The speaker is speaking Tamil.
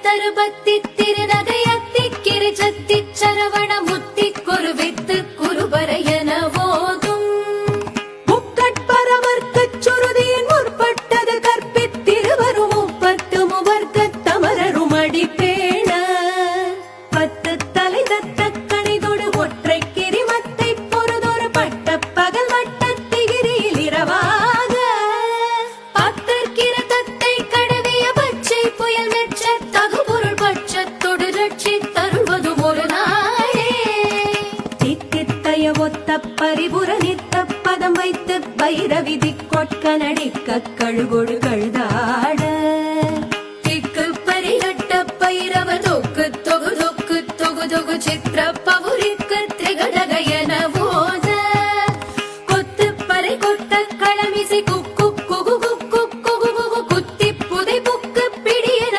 தருபத்தி திருநகையத்தி கிரிச்சத்தி சரவண முத்தி குருவித்து குருபரையன போதும் முக்கட்பரவர்க்கச் சுருதியின் முற்பட்டது கற்பித்திருவரும் முப்பத்து முவர்க்கத் தமரரும் அடிப்பேண பத்து தலை தத்த கணிதொடு ஒற்றை கிரிமத்தை பொறுதொரு பட்ட பகல் வட்டத்திகிரியில் இரவாக பத்தற்கிற தத்தை கடவிய பச்சை புயல் மெச்ச தகுபொருள் பட்சத்தொடு ரட்சி தருவதும் ஒரு நாளே தித்தித்தய ஒத்த பரிபுர நித்த பதம் வைத்து பைரவிதி கொட்க நடிக்க கழுகொடு